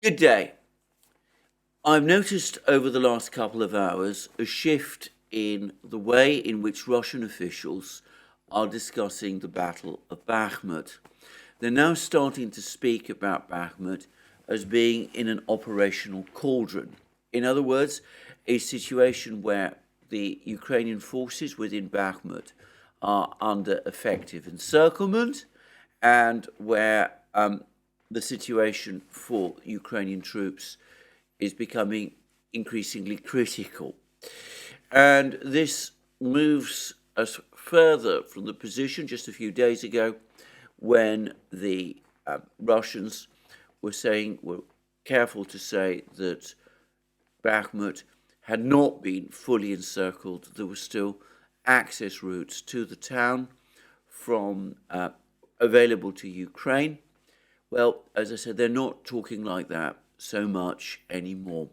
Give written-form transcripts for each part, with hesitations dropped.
Good day. I've noticed over the last couple of hours a shift in the way in which Russian officials are discussing the Battle of Bakhmut. They're now starting to speak about Bakhmut as being in an operational cauldron. In other words, a situation where the Ukrainian forces within Bakhmut are under effective encirclement and where the situation for Ukrainian troops is becoming increasingly critical. And this moves us further from the position just a few days ago when the Russians were careful to say that Bakhmut had not been fully encircled. There were still access routes to the town from available to Ukraine. Well, as I said, they're not talking like that so much anymore.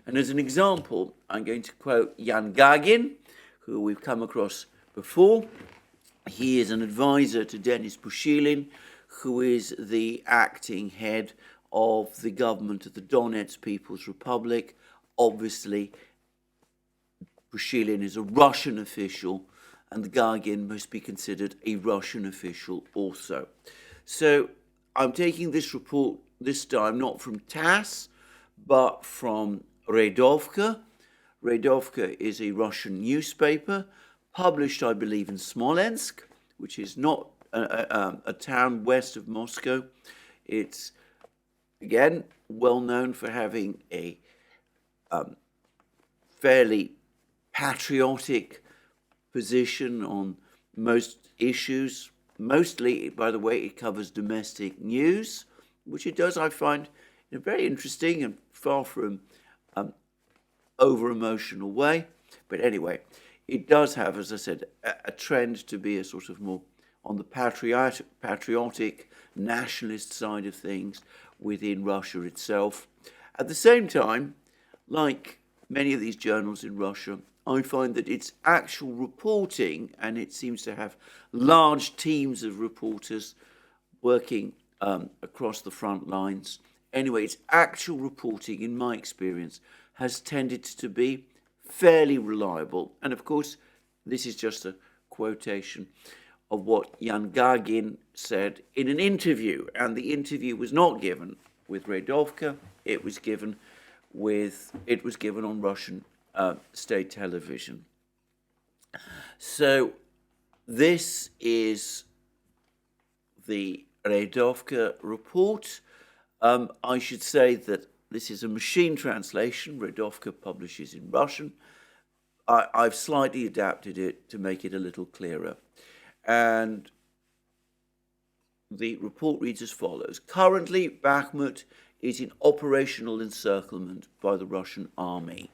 And as an example, I'm going to quote Yan Gagin, who we've come across before. He is an advisor to Denis Pushilin, who is the acting head of the government of the Donetsk People's Republic. Obviously, Pushilin is a Russian official, and Gagin must be considered a Russian official also. So I'm taking this report this time not from TASS, but from Redovka. Redovka is a Russian newspaper published, I believe, in Smolensk, which is not a town west of Moscow. It's, again, well known for having a fairly patriotic position on most issues. Mostly, by the way, it covers domestic news, which it does, I find, in a very interesting and far from over-emotional way. But anyway, it does have, as I said, a trend to be a sort of more on the patriotic, nationalist side of things within Russia itself. At the same time, like many of these journals in Russia, I find that its actual reporting, and it seems to have large teams of reporters working across the front lines. Anyway, its actual reporting, in my experience, has tended to be fairly reliable. And of course, this is just a quotation of what Yan Gagin said in an interview. And the interview was not given with Redovka. It was given on Russian state television. So this is the Redovka report. I should say that this is a machine translation. Redovka publishes in Russian. I've slightly adapted it to make it a little clearer. And the report reads as follows. Currently, Bakhmut is in operational encirclement by the Russian army.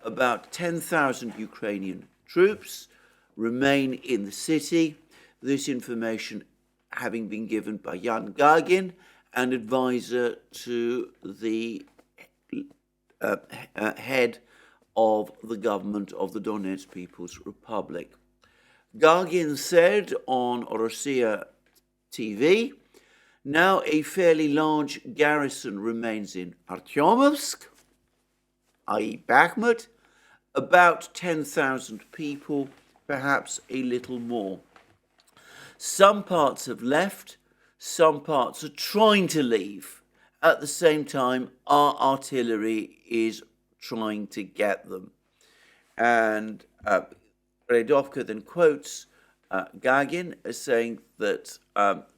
About 10,000 Ukrainian troops remain in the city. This information having been given by Yan Gagin, an advisor to the head of the government of the Donetsk People's Republic. Gagin said on Rossiya TV, now a fairly large garrison remains in Artyomovsk, i.e. Bakhmut, about 10,000 people, perhaps a little more. Some parts have left, some parts are trying to leave. At the same time, our artillery is trying to get them. And Redovka then quotes Gagin as saying that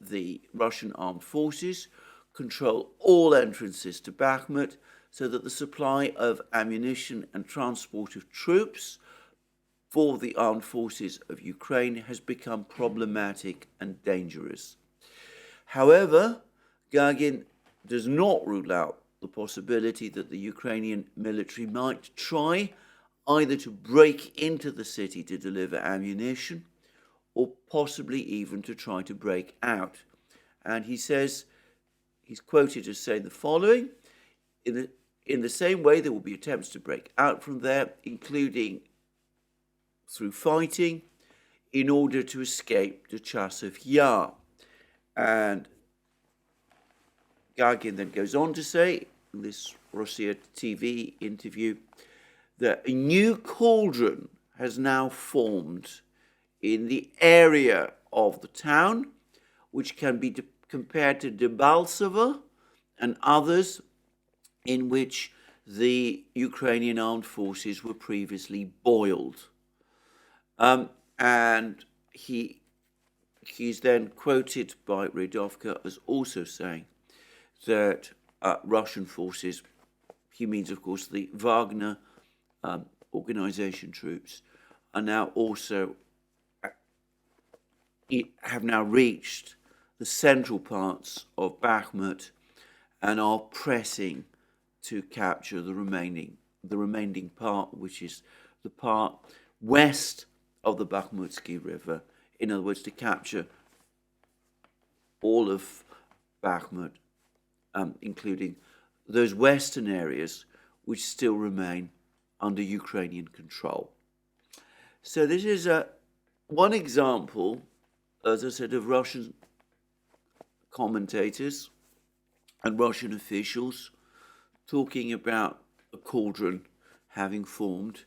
the Russian armed forces control all entrances to Bakhmut so that the supply of ammunition and transport of troops for the armed forces of Ukraine has become problematic and dangerous. However, Gagin does not rule out the possibility that the Ukrainian military might try either to break into the city to deliver ammunition or possibly even to try to break out. And he says, he's quoted as saying the following, in the same way there will be attempts to break out from there, including through fighting, in order to escape to Chasov Yar. And Gagin then goes on to say, in this Russia TV interview that a new cauldron has now formed in the area of the town, which can be compared to Debaltseve and others in which the Ukrainian armed forces were previously boiled. And he's then quoted by Redovka as also saying that Russian forces, he means, of course, the Wagner organization troops, are now also have now reached the central parts of Bakhmut and are pressing to capture the remaining part, which is the part west of the Bakhmutsky River. In other words, to capture all of Bakhmut, including those western areas which still remain under Ukrainian control. So this is one example, as I said, of Russian commentators and Russian officials talking about a cauldron having formed,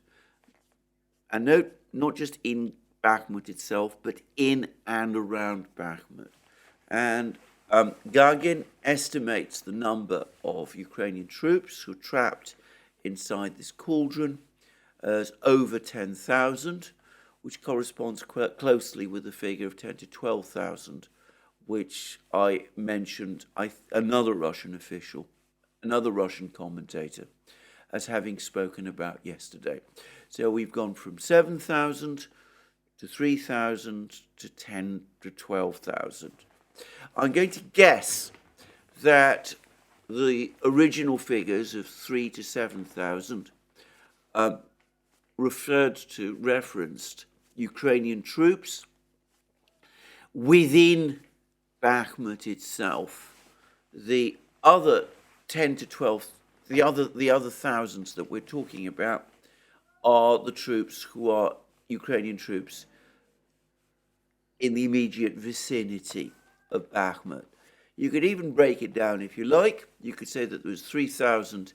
and note, not just in Bakhmut itself, but in and around Bakhmut. And Gagin estimates the number of Ukrainian troops who are trapped inside this cauldron as over 10,000, which corresponds quite closely with the figure of 10 to 12,000, which I mentioned, another Russian official, another Russian commentator, as having spoken about yesterday. So we've gone from 7,000 to 3,000 to 10 to 12,000. I'm going to guess that the original figures of 3 to 7,000 referenced Ukrainian troops within Bakhmut itself. The other 10 to 12, the other thousands that we're talking about are the troops who are Ukrainian troops in the immediate vicinity of Bakhmut. You could even break it down if you like. You could say that there was 3,000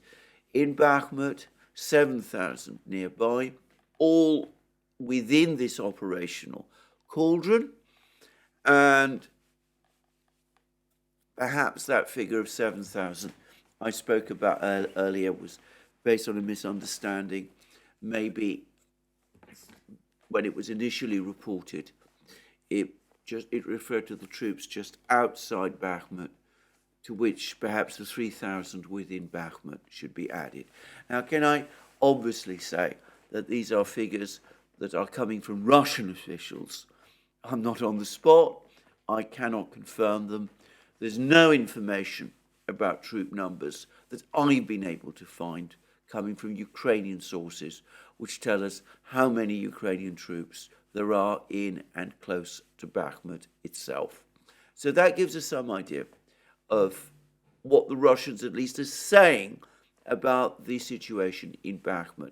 in Bakhmut, 7,000 nearby, all within this operational cauldron, and perhaps that figure of 7,000 I spoke about earlier was based on a misunderstanding. Maybe when it was initially reported, it referred to the troops just outside Bakhmut, to which perhaps the 3,000 within Bakhmut should be added. Now, can I obviously say that these are figures that are coming from Russian officials? I'm not on the spot. I cannot confirm them. There's no information about troop numbers that I've been able to find coming from Ukrainian sources, which tell us how many Ukrainian troops there are in and close to Bakhmut itself. So that gives us some idea of what the Russians at least are saying about the situation in Bakhmut.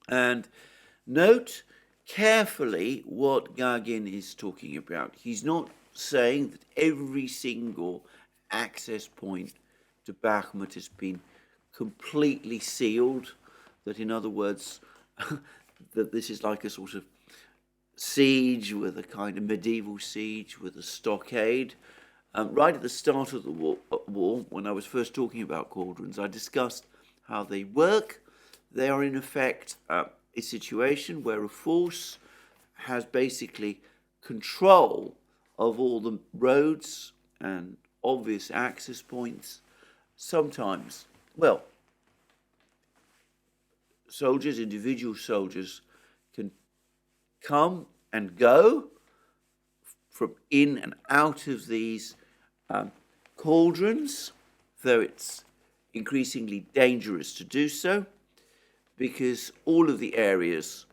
And note carefully what Gagin is talking about. He's not saying that every single access point to Bakhmut has been completely sealed, that in other words, that this is like a sort of siege, with a kind of medieval siege with a stockade. Right at the start of the war, when I was first talking about cauldrons, I discussed how they work. They are in effect a situation where a force has basically control of all the roads and obvious access points. Sometimes, well, soldiers, individual soldiers, can come and go from in and out of these cauldrons, though it's increasingly dangerous to do so, because all of the areas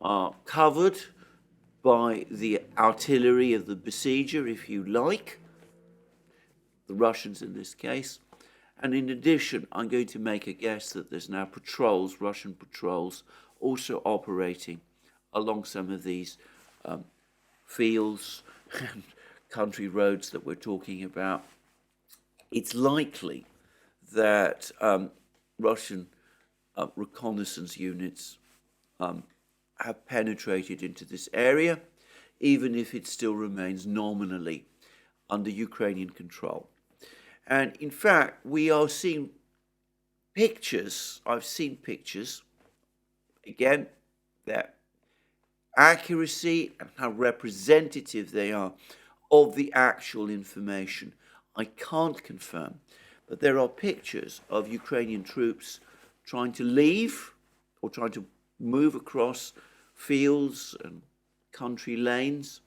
are covered by the artillery of the besieger, if you like, the Russians in this case. And in addition, I'm going to make a guess that there's now patrols, Russian patrols, also operating along some of these fields and country roads that we're talking about. It's likely that Russian reconnaissance units have penetrated into this area, even if it still remains nominally under Ukrainian control. And in fact, we are seeing pictures, I've seen pictures, again, their accuracy and how representative they are of the actual information, I can't confirm. But there are pictures of Ukrainian troops trying to leave or trying to move across fields and country lanes,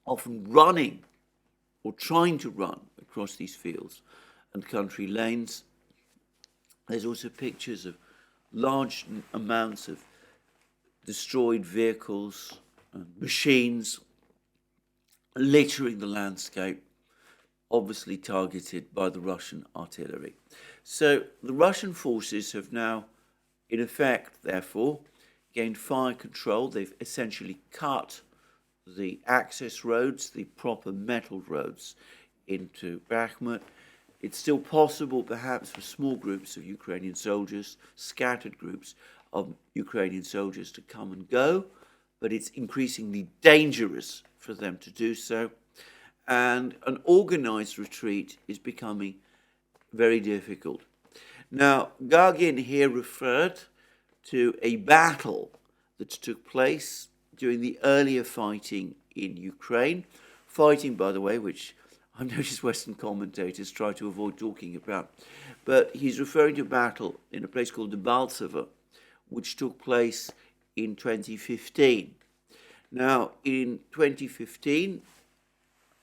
often running or trying to run across these fields and country lanes. There's also pictures of large amounts of destroyed vehicles and machines littering the landscape, obviously targeted by the Russian artillery. So the Russian forces have now, in effect, therefore, gained fire control. They've essentially cut the access roads, the proper metal roads, into Bakhmut. It's still possible, perhaps, for small groups of Ukrainian soldiers, scattered groups of Ukrainian soldiers, to come and go, but it's increasingly dangerous for them to do so. And an organized retreat is becoming very difficult. Now, Gagin here referred to a battle that took place during the earlier fighting in Ukraine. Fighting, by the way, which I've noticed Western commentators try to avoid talking about. But he's referring to a battle in a place called Debaltseve, which took place in 2015. Now, in 2015,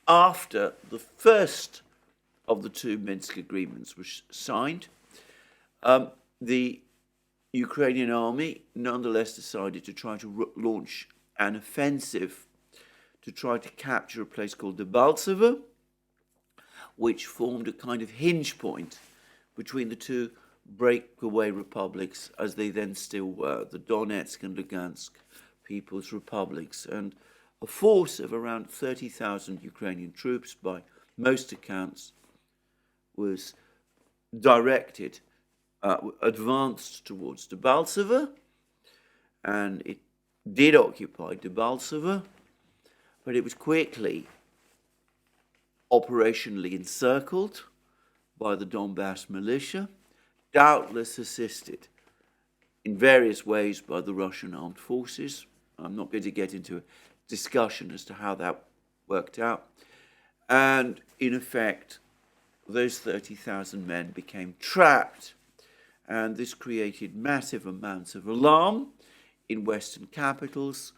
after the first of the two Minsk agreements was signed, the Ukrainian army nonetheless decided to try to launch an offensive to try to capture a place called Debaltseve, which formed a kind of hinge point between the two breakaway republics, as they then still were, the Donetsk and Lugansk People's Republics. And a force of around 30,000 Ukrainian troops, by most accounts, was directed, advanced towards Debaltseve, and it did occupy Debaltseve, but it was quickly operationally encircled by the Donbass militia, doubtless assisted in various ways by the Russian armed forces. I'm not going to get into a discussion as to how that worked out. And in effect, those 30,000 men became trapped, and this created massive amounts of alarm in Western capitals,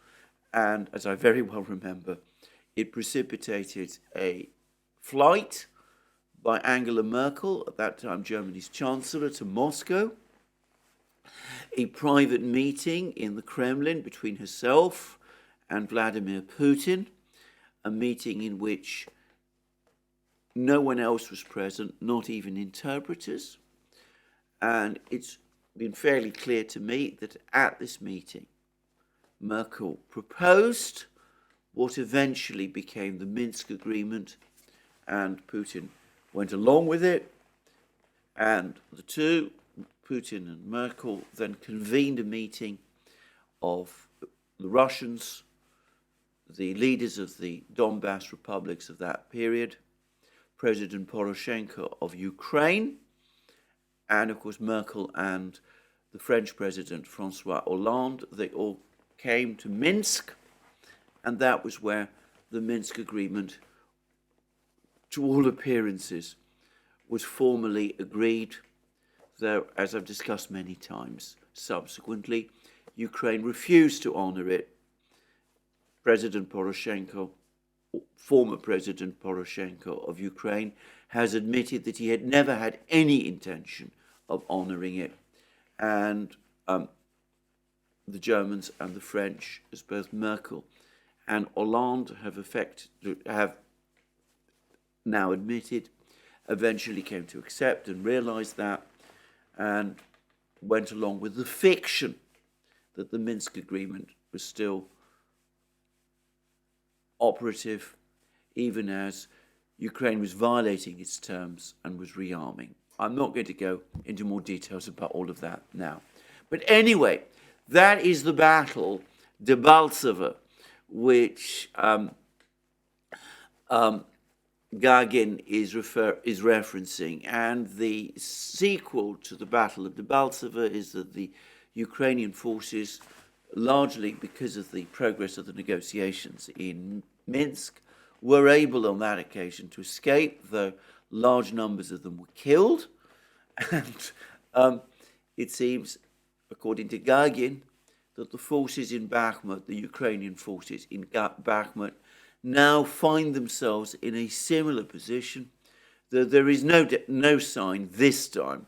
and as I very well remember, it precipitated a flight by Angela Merkel, at that time Germany's Chancellor, to Moscow, a private meeting in the Kremlin between herself and Vladimir Putin, a meeting in which no one else was present, not even interpreters. And it's been fairly clear to me that at this meeting, Merkel proposed what eventually became the Minsk agreement, and Putin went along with it. And the two, Putin and Merkel, then convened a meeting of the Russians, the leaders of the Donbass republics of that period, President Poroshenko of Ukraine, and of course Merkel and the French President François Hollande. They all came to Minsk, and that was where the Minsk agreement, to all appearances, was formally agreed, though, as I've discussed many times subsequently, Ukraine refused to honor it. President Poroshenko, former President Poroshenko of Ukraine, has admitted that he had never had any intention of honoring it. And the Germans and the French, as both Merkel and Hollande have now admitted, eventually came to accept and realized that, and went along with the fiction that the Minsk agreement was still operative, even as Ukraine was violating its terms and was rearming. I'm not going to go into more details about all of that now. But anyway, that is the battle, Debaltseve, which Gagin is referencing. And the sequel to the Battle of Debaltseve is that the Ukrainian forces, largely because of the progress of the negotiations in Minsk, were able on that occasion to escape, though large numbers of them were killed. And it seems, according to Gagin, that the forces in Bakhmut, the Ukrainian forces in Bakhmut, now find themselves in a similar position, that there is no sign this time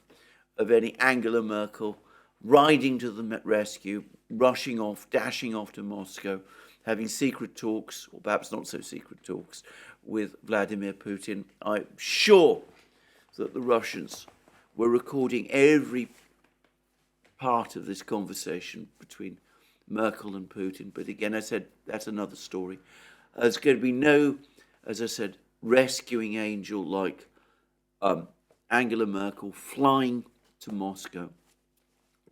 of any Angela Merkel riding to the rescue, rushing off, dashing off to Moscow, having secret talks, or perhaps not so secret talks, with Vladimir Putin. I'm sure that the Russians were recording every part of this conversation between Merkel and Putin. But again, I said, that's another story. There's going to be no, as I said, rescuing angel like Angela Merkel flying to Moscow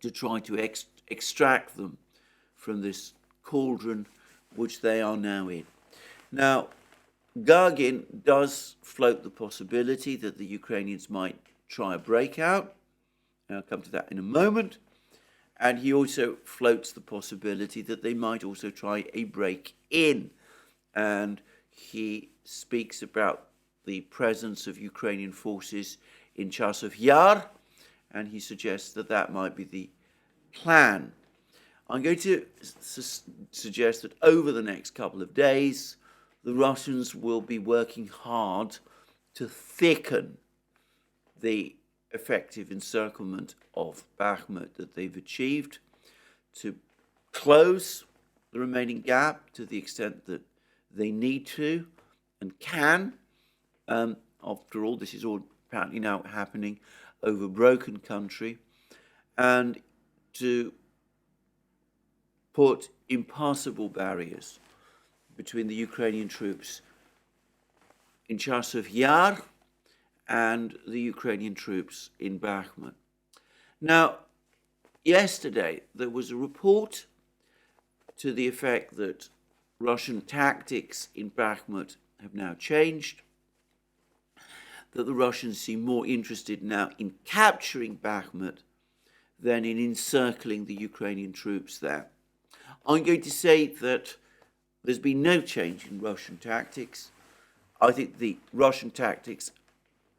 to try to extract them from this cauldron which they are now in. Now, Gagin does float the possibility that the Ukrainians might try a breakout. And I'll come to that in a moment. And he also floats the possibility that they might also try a break-in. And he speaks about the presence of Ukrainian forces in Chasiv Yar, and he suggests that that might be the plan. I'm going to suggest that over the next couple of days, the Russians will be working hard to thicken the effective encirclement of Bakhmut that they've achieved, to close the remaining gap to the extent that they need to and can. After all, this is all apparently now happening over broken country, and to put impassable barriers between the Ukrainian troops in Chasiv Yar and the Ukrainian troops in Bakhmut. Now, yesterday there was a report to the effect that Russian tactics in Bakhmut have now changed, that the Russians seem more interested now in capturing Bakhmut than in encircling the Ukrainian troops there. I'm going to say that there's been no change in Russian tactics. I think the Russian tactics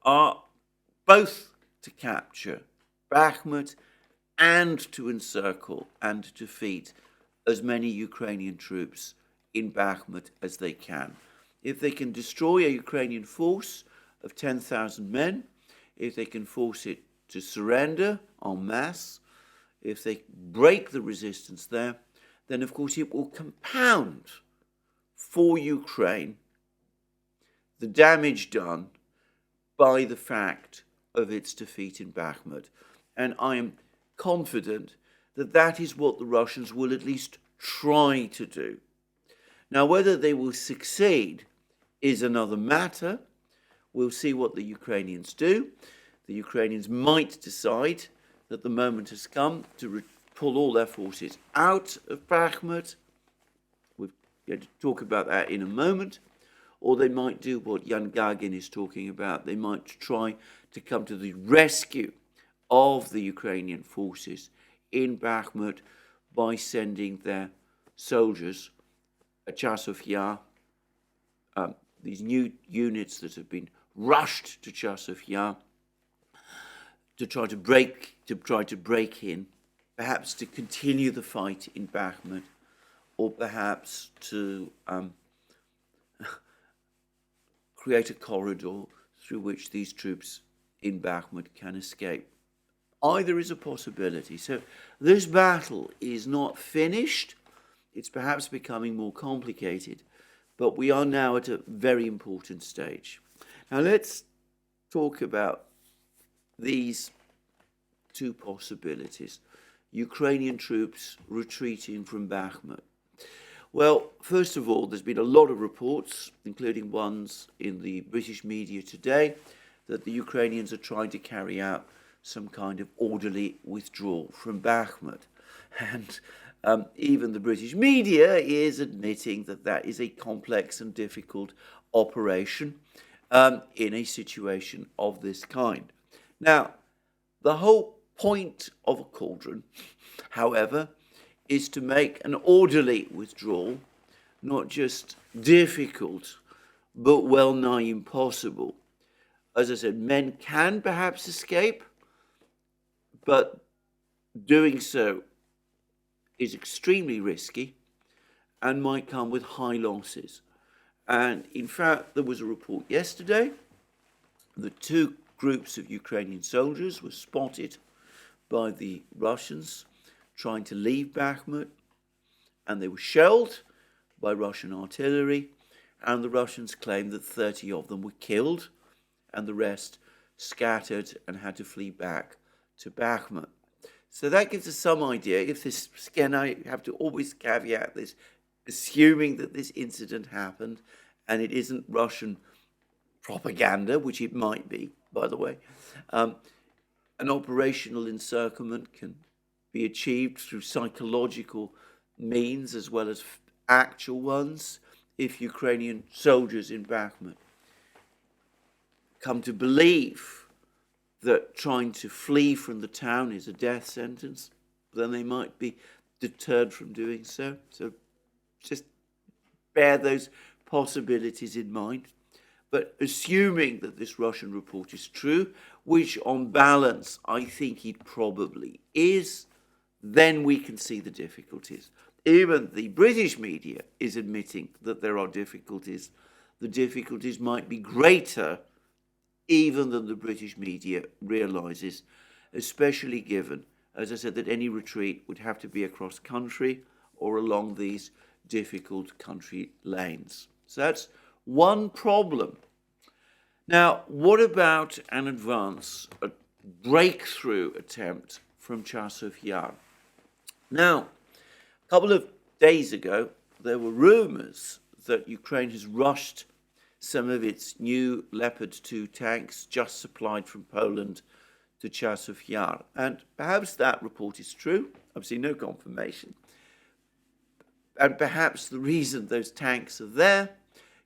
are both to capture Bakhmut and to encircle and defeat as many Ukrainian troops in Bakhmut as they can. If they can destroy a Ukrainian force of 10,000 men, if they can force it to surrender en masse, if they break the resistance there, then of course it will compound for Ukraine the damage done by the fact of its defeat in Bakhmut. And I am confident that that is what the Russians will at least try to do. Now, whether they will succeed is another matter. We'll see what the Ukrainians do. The Ukrainians might decide that the moment has come to pull all their forces out of Bakhmut. We're going to talk about that in a moment. Or they might do what Jan Gagin is talking about. They might try to come to the rescue of the Ukrainian forces in Bakhmut by sending their soldiers at Chasiv Yar, these new units that have been rushed to Chasiv Yar, to try to break in, perhaps to continue the fight in Bakhmut, or perhaps to create a corridor through which these troops in Bakhmut can escape. Either is a possibility. So this battle is not finished. It's perhaps becoming more complicated, but we are now at a very important stage. Now let's talk about these two possibilities. Ukrainian troops retreating from Bakhmut. Well, first of all, there's been a lot of reports, including ones in the British media today, that the Ukrainians are trying to carry out some kind of orderly withdrawal from Bakhmut. And even the British media is admitting that that is a complex and difficult operation in a situation of this kind. Now, the whole point of a cauldron, however, is to make an orderly withdrawal not just difficult, but well nigh impossible. As I said, men can perhaps escape, but doing so is extremely risky and might come with high losses. And in fact, there was a report yesterday that 2 groups of Ukrainian soldiers were spotted by the Russians trying to leave Bakhmut, and they were shelled by Russian artillery, and the Russians claimed that 30 of them were killed and the rest scattered and had to flee back to Bakhmut. So that gives us some idea. If this, again, I have to always caveat this, assuming that this incident happened and it isn't Russian propaganda, which it might be, by the way. An operational encirclement can be achieved through psychological means as well as actual ones if Ukrainian soldiers in Bakhmut come to believe that trying to flee from the town is a death sentence, then they might be deterred from doing so. So just bear those possibilities in mind. But assuming that this Russian report is true, which on balance I think it probably is, then we can see the difficulties. Even the British media is admitting that there are difficulties. The difficulties might be greater even than the British media realises, especially given, as I said, that any retreat would have to be across country or along these difficult country lanes. So that's one problem. Now, what about an advance, a breakthrough attempt from Chasiv Yar? Now, a couple of days ago, there were rumours that Ukraine has rushed some of its new Leopard 2 tanks just supplied from Poland to Chasiv Yar. And perhaps that report is true. I've seen no confirmation. And perhaps the reason those tanks are there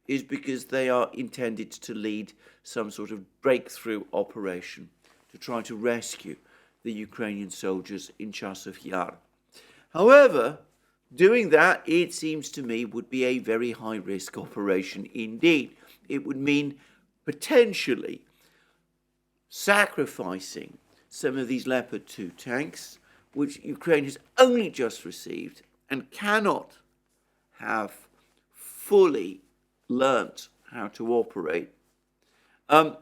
is because they are intended to lead some sort of breakthrough operation to try to rescue the Ukrainian soldiers in Chasiv Yar. However, doing that, it seems to me, would be a very high-risk operation indeed. It would mean potentially sacrificing some of these Leopard 2 tanks, which Ukraine has only just received and cannot have fully learnt how to operate, on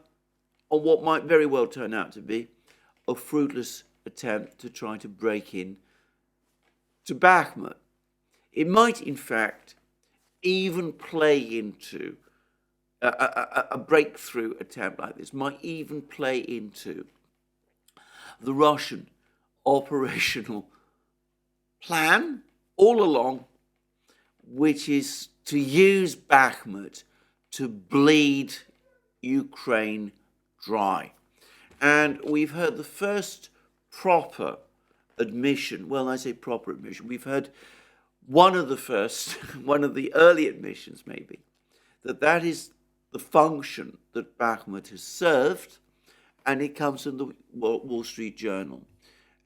what might very well turn out to be a fruitless attempt to try to break in to Bakhmut. It might, in fact, even play into a breakthrough attempt like this, might even play into the Russian operational plan all along, which is to use Bakhmut to bleed Ukraine dry. And we've heard the first proper admission, well, I say proper admission, we've heard one of the early admissions maybe, that is the function that Bakhmut has served, and it comes from the Wall Street Journal.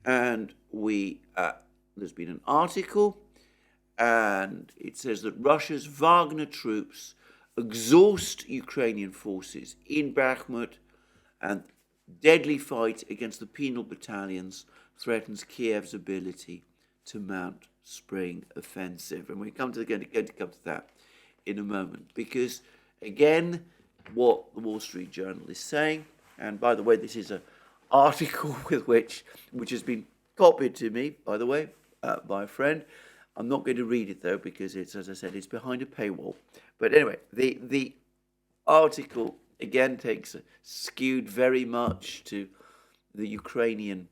And there's been an article, and it says that Russia's Wagner troops exhaust Ukrainian forces in Bakhmut, and deadly fight against the penal battalions threatens Kiev's ability to mount spring offensive. And we're going to come to that in a moment, because again, what the Wall Street Journal is saying, and by the way, this is an article which has been copied to me, by the way, by a friend. I'm not going to read it though, because it's, as I said, it's behind a paywall. But anyway, the article again takes a skewed very much to the Ukrainian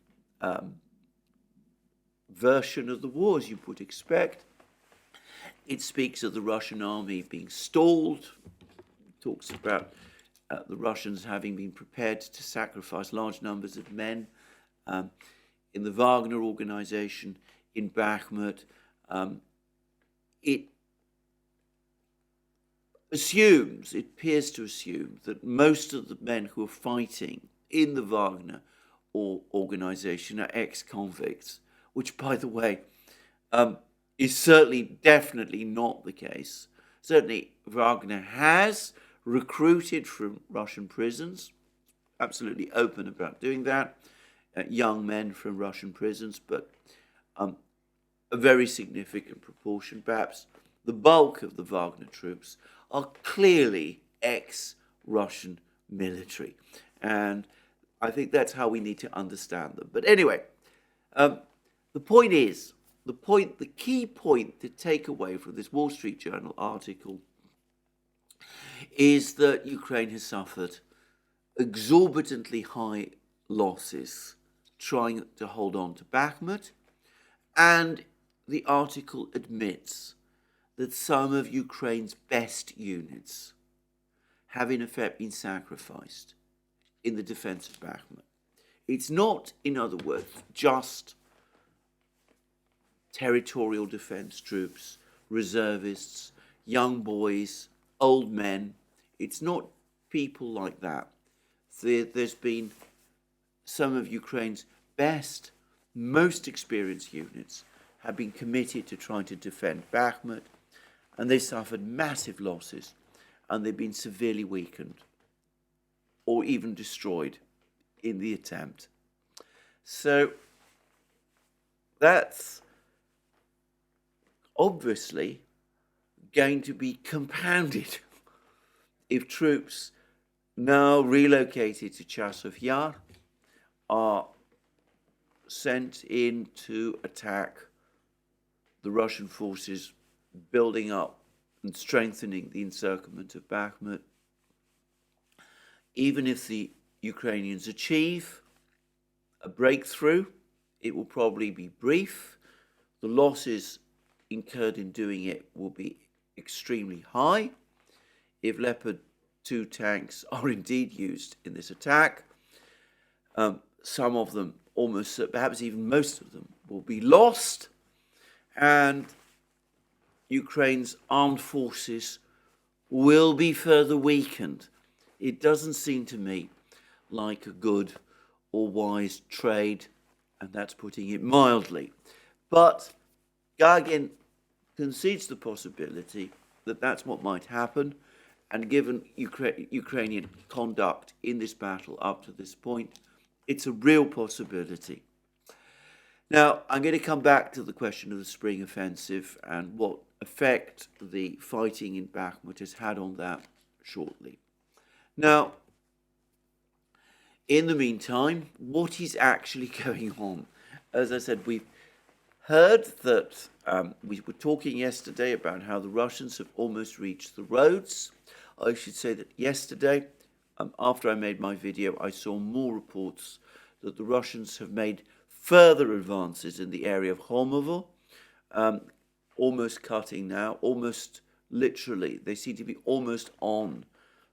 version of the war, as you would expect. It speaks of the Russian army being stalled, talks about the Russians having been prepared to sacrifice large numbers of men in the Wagner organization in Bakhmut. It appears to assume that most of the men who are fighting in the Wagner organization are ex-convicts, which, by the way, is certainly definitely not the case. Certainly, Wagner has recruited from Russian prisons, absolutely open about doing that, young men from Russian prisons, but a very significant proportion, perhaps the bulk of the Wagner troops, are clearly ex-Russian military. And I think that's how we need to understand them. But anyway, the key point to take away from this Wall Street Journal article is that Ukraine has suffered exorbitantly high losses trying to hold on to Bakhmut, and the article admits that some of Ukraine's best units have in effect been sacrificed in the defense of Bakhmut. It's not, in other words, just territorial defense troops, reservists, young boys, old men. It's not people like that. There's been some of Ukraine's best, most experienced units have been committed to trying to defend Bakhmut, and they suffered massive losses, and they've been severely weakened or even destroyed in the attempt. So that's obviously going to be compounded if troops now relocated to Chasov Yar are sent in to attack the Russian forces building up and strengthening the encirclement of Bakhmut. Even if the Ukrainians achieve a breakthrough, it will probably be brief. The losses incurred in doing it will be extremely high. If Leopard 2 tanks are indeed used in this attack, some of them, almost perhaps even most of them, will be lost, and Ukraine's armed forces will be further weakened. It doesn't seem to me like a good or wise trade, and that's putting it mildly. But Gagin concedes the possibility that that's what might happen, and given Ukrainian conduct in this battle up to this point, it's a real possibility. Now, I'm going to come back to the question of the spring offensive and what effect the fighting in Bakhmut has had on that shortly. Now, in the meantime, what is actually going on? As I said, we've heard that we were talking yesterday about how the Russians have almost reached the roads. I should say that yesterday, after I made my video, I saw more reports that the Russians have made further advances in the area of Homovo, almost cutting now, almost literally. They seem to be almost on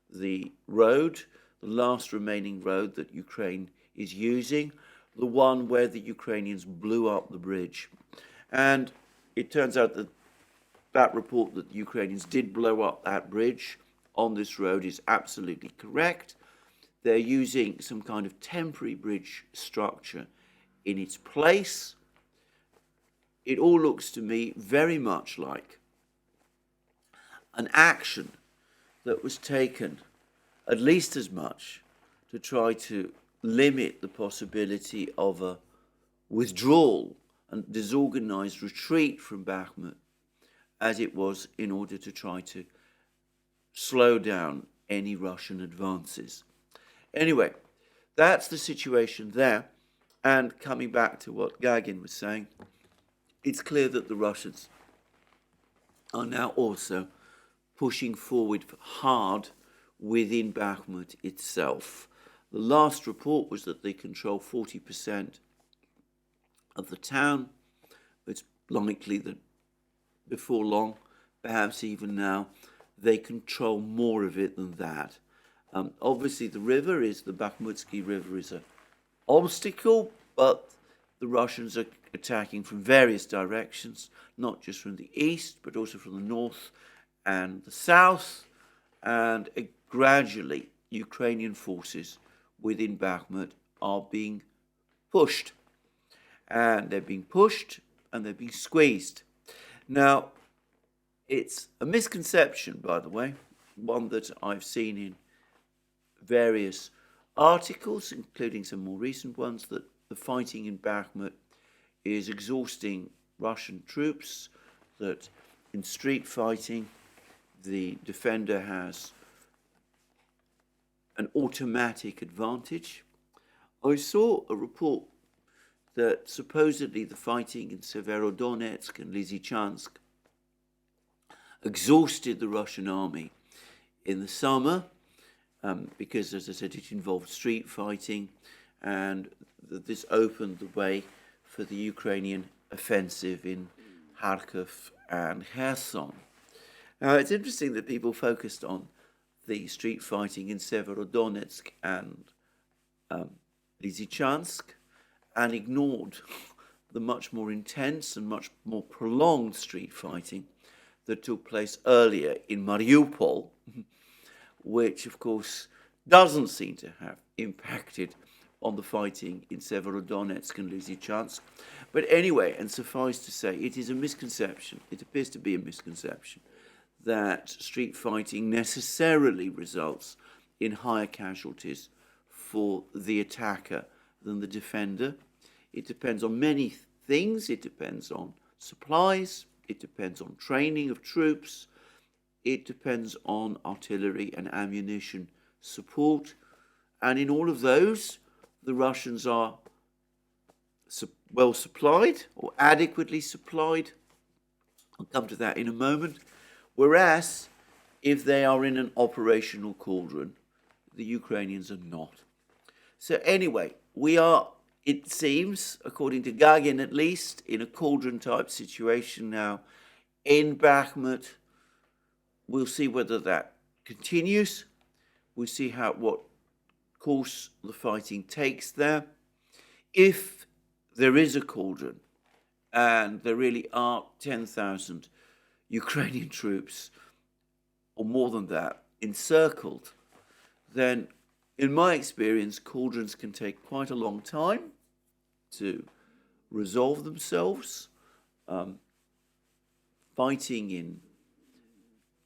the road, the last remaining road that Ukraine is using, the one where the Ukrainians blew up the bridge. And it turns out that that report that the Ukrainians did blow up that bridge on this road is absolutely correct. They're using some kind of temporary bridge structure in its place. It all looks to me very much like an action that was taken at least as much to try to limit the possibility of a withdrawal and disorganized retreat from Bakhmut as it was in order to try to slow down any Russian advances. Anyway, that's the situation there. And coming back to what Gagin was saying, it's clear that the Russians are now also pushing forward hard within Bakhmut itself. The last report was that they control 40% of the town. It's likely that before long, perhaps even now, they control more of it than that. Obviously, the Bakhmutsky River is an obstacle, but the Russians are attacking from various directions, not just from the east, but also from the north and the south, and gradually Ukrainian forces within Bakhmut are being pushed. And they're being pushed and they're being squeezed. Now, it's a misconception, by the way, one that I've seen in various articles, including some more recent ones, that the fighting in Bakhmut is exhausting Russian troops, that in street fighting, the defender has an automatic advantage. I saw a report that supposedly the fighting in Severodonetsk and Lysychansk exhausted the Russian army in the summer because, as I said, it involved street fighting, and this opened the way for the Ukrainian offensive in Kharkiv and Kherson. Now, it's interesting that people focused on the street fighting in Severodonetsk and Lysychansk and ignored the much more intense and much more prolonged street fighting that took place earlier in Mariupol, which, of course, doesn't seem to have impacted on the fighting in Severodonetsk and Lysychansk. But anyway, and suffice to say, it is a misconception, it appears to be a misconception, that street fighting necessarily results in higher casualties for the attacker than the defender. It depends on many things. It depends on supplies. It depends on training of troops. It depends on artillery and ammunition support. And in all of those, the Russians are well supplied or adequately supplied. I'll come to that in a moment. Whereas, if they are in an operational cauldron, the Ukrainians are not. So anyway, we are, it seems, according to Gagin at least, in a cauldron-type situation now in Bakhmut. We'll see whether that continues. We'll see what course the fighting takes there. If there is a cauldron, and there really are 10,000 Ukrainian troops, or more than that, encircled, then in my experience, cauldrons can take quite a long time to resolve themselves. Fighting in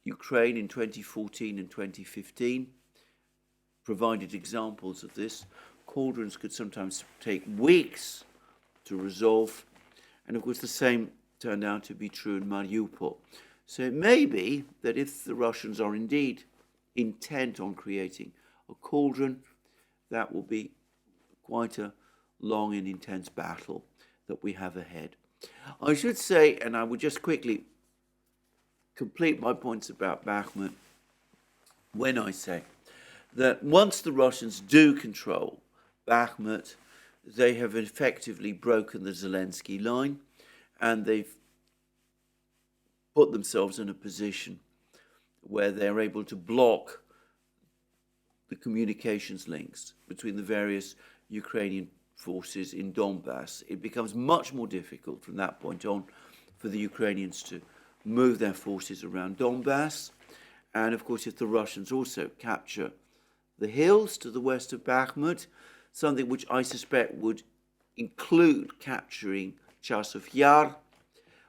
Ukraine in 2014 and 2015 provided examples of this. Cauldrons could sometimes take weeks to resolve, and of course the same turned out to be true in Mariupol. So it may be that if the Russians are indeed intent on creating a cauldron, that will be quite a long and intense battle that we have ahead. I should say, and I would just quickly complete my points about Bakhmut when I say that once the Russians do control Bakhmut, they have effectively broken the Zelensky line, and they've put themselves in a position where they're able to block the communications links between the various Ukrainian forces in Donbass. It becomes much more difficult from that point on for the Ukrainians to move their forces around Donbass. And of course, if the Russians also capture the hills to the west of Bakhmut, something which I suspect would include capturing Chasov Yar,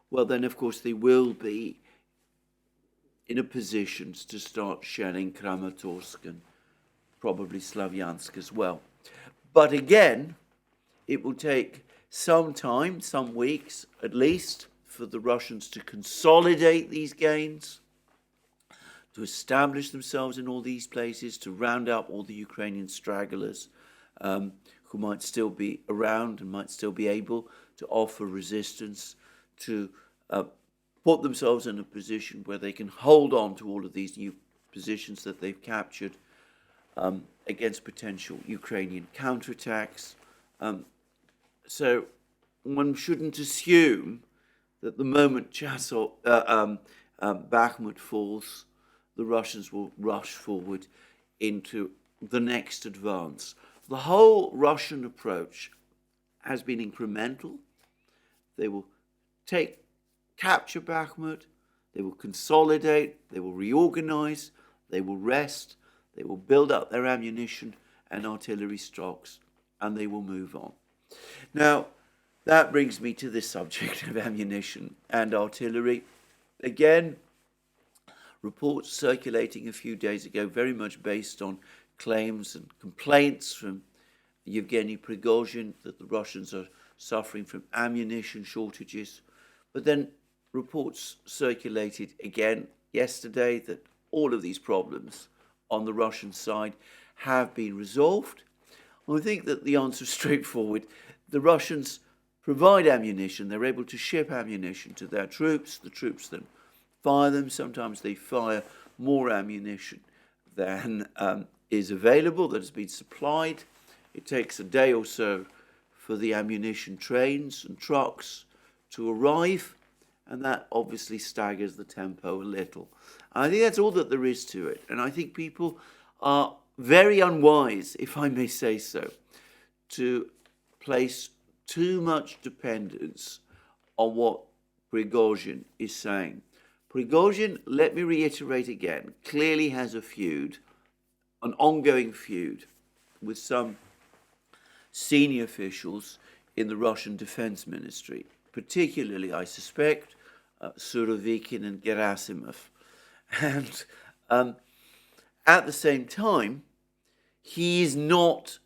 well then of course they will be in a position to start shelling Kramatorsk and probably Slavyansk as well. But again, it will take some time, some weeks at least, for the Russians to consolidate these gains, to establish themselves in all these places, to round up all the Ukrainian stragglers who might still be around and might still be able to offer resistance, to put themselves in a position where they can hold on to all of these new positions that they've captured against potential Ukrainian counterattacks. So one shouldn't assume that the moment Bakhmut falls, the Russians will rush forward into the next advance. The whole Russian approach has been incremental. They will capture Bakhmut, they will consolidate, they will reorganize, they will rest, they will build up their ammunition and artillery stocks, and they will move on. Now, that brings me to this subject of ammunition and artillery. Again, reports circulating a few days ago, very much based on claims and complaints from Yevgeny Prigozhin that the Russians are suffering from ammunition shortages. But then reports circulated again yesterday that all of these problems on the Russian side have been resolved. I think that the answer is straightforward. The Russians provide ammunition. They're able to ship ammunition to their troops. The troops then fire them. Sometimes they fire more ammunition than is available, that has been supplied. It takes a day or so for the ammunition trains and trucks to arrive, and that obviously staggers the tempo a little. I think that's all that there is to it, and I think people are very unwise, if I may say so, to place too much dependence on what Prigozhin is saying. Prigozhin, let me reiterate again, clearly has a feud, an ongoing feud with some senior officials in the Russian Defense Ministry, particularly, I suspect, Surovikin and Gerasimov. And at the same time, he is not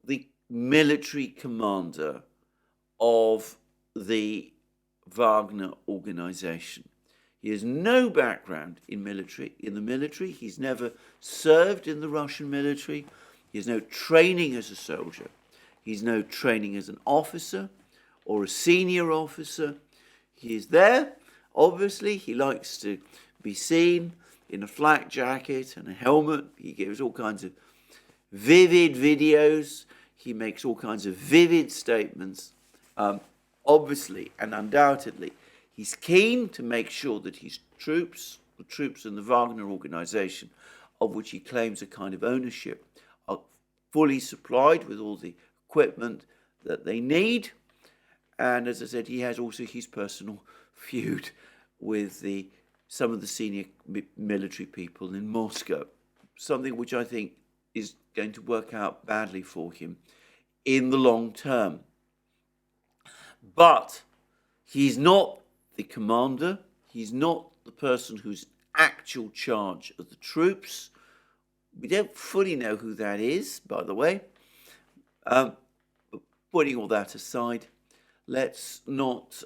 the military commander of the Wagner organization. He has no background in the military. He's never served in the Russian military. He has no training as a soldier. He's no training as an officer or a senior officer. He is there. Obviously, he likes to be seen in a flak jacket and a helmet. He gives all kinds of vivid videos. He makes all kinds of vivid statements. Obviously and undoubtedly, he's keen to make sure that his troops, the troops in the Wagner organization, of which he claims a kind of ownership, are fully supplied with all the equipment that they need. And as I said, he has also his personal feud with some of the senior military people in Moscow, something which I think is going to work out badly for him in the long term. But he's not the commander. He's not the person who's actual charge of the troops. We don't fully know who that is, by the way. But putting all that aside, let's not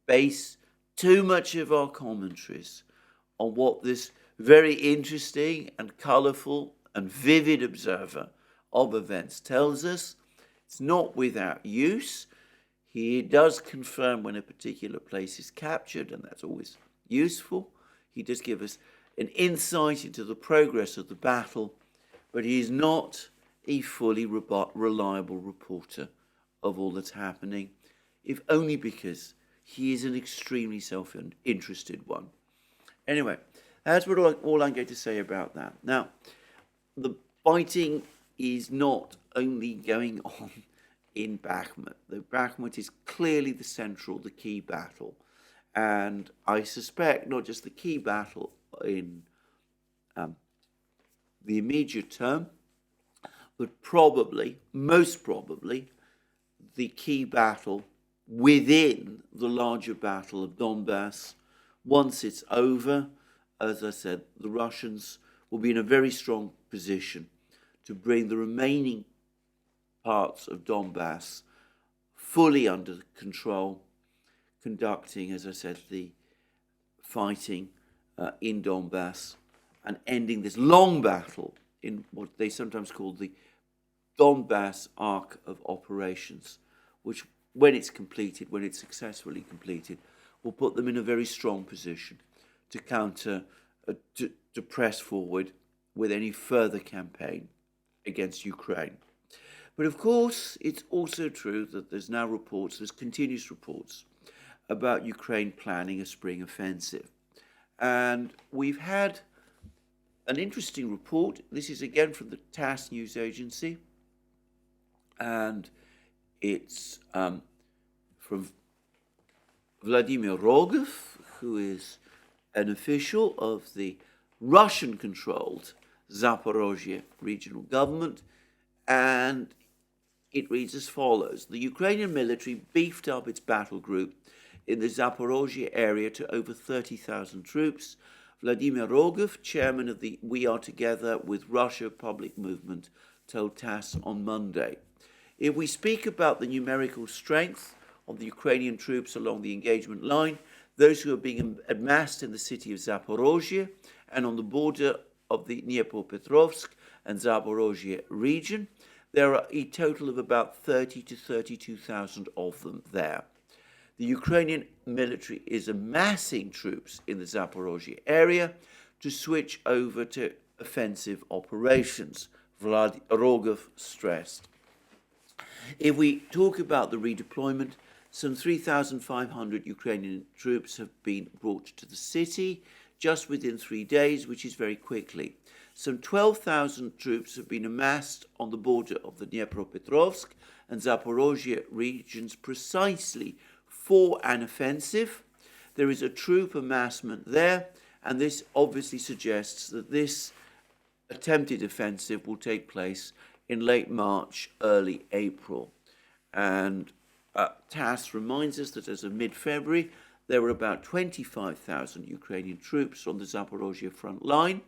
base too much of our commentaries on what this very interesting and colourful and vivid observer of events tells us. It's not without use. He does confirm when a particular place is captured, and that's always useful. He does give us an insight into the progress of the battle, but he is not a fully reliable reporter of all that's happening, if only because he is an extremely self-interested one. Anyway, that's all I'm going to say about that. Now, the fighting is not only going on in Bakhmut. The Bakhmut is clearly the key battle. And I suspect not just the key battle in the immediate term, but probably, most probably, the key battle within the larger battle of Donbass. Once it's over, as I said, the Russians will be in a very strong position to bring the remaining parts of Donbass fully under control, conducting, as I said, the fighting in Donbass and ending this long battle in what they sometimes call the Donbass Arc of Operations, which, when it's successfully completed, will put them in a very strong position to counter, to press forward with any further campaign against Ukraine. But of course, it's also true that there's continuous reports about Ukraine planning a spring offensive. And we've had an interesting report. This is again from the TASS news agency, and it's from Vladimir Rogov, who is an official of the Russian-controlled Zaporozhye regional government, and it reads as follows. The Ukrainian military beefed up its battle group in the Zaporozhye area to over 30,000 troops. Vladimir Rogov, chairman of the We Are Together with Russia public movement, told TASS on Monday. If we speak about the numerical strength of the Ukrainian troops along the engagement line, those who are being amassed in the city of Zaporozhye and on the border of the Dnipropetrovsk and Zaporozhye region, there are a total of about 30 to 32,000 of them there. The Ukrainian military is amassing troops in the Zaporozhye area to switch over to offensive operations, Vlad Rogov stressed. If we talk about the redeployment, some 3,500 Ukrainian troops have been brought to the city just within 3 days, which is very quickly. Some 12,000 troops have been amassed on the border of the Dnipropetrovsk and Zaporozhye regions precisely for an offensive. There is a troop amassment there, and this obviously suggests that this attempted offensive will take place in late March, early April. And TASS reminds us that as of mid-February, there were about 25,000 Ukrainian troops on the Zaporozhye front line,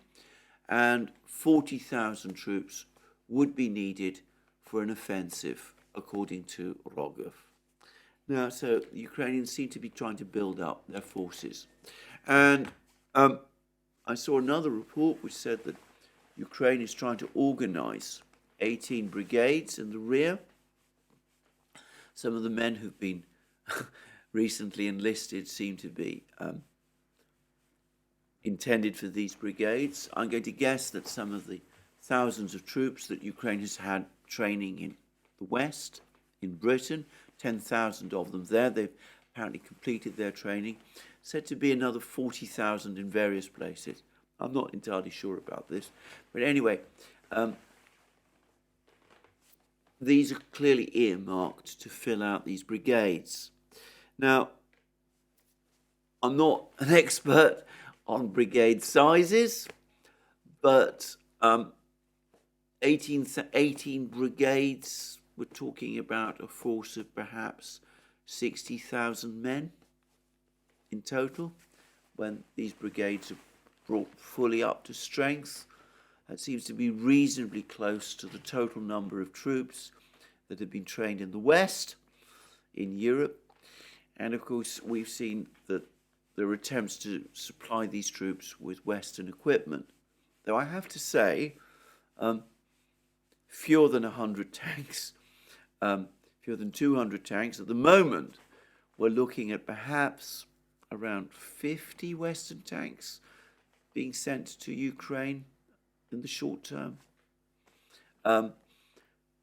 and 40,000 troops would be needed for an offensive, according to Rogov. Now, so the Ukrainians seem to be trying to build up their forces. And I saw another report which said that Ukraine is trying to organize 18 brigades in the rear. Some of the men who've been recently enlisted seem to be intended for these brigades. I'm going to guess that some of the thousands of troops that Ukraine has had training in the West, in Britain, 10,000 of them there, they've apparently completed their training, said to be another 40,000 in various places. I'm not entirely sure about this. But anyway, these are clearly earmarked to fill out these brigades. Now, I'm not an expert on brigade sizes, but 18 brigades, we're talking about a force of perhaps 60,000 men in total when these brigades are brought fully up to strength. That seems to be reasonably close to the total number of troops that have been trained in the West, in Europe. And of course, we've seen that there are attempts to supply these troops with Western equipment. Though I have to say, fewer than 100 tanks, fewer than 200 tanks. At the moment, we're looking at perhaps around 50 Western tanks being sent to Ukraine in the short term.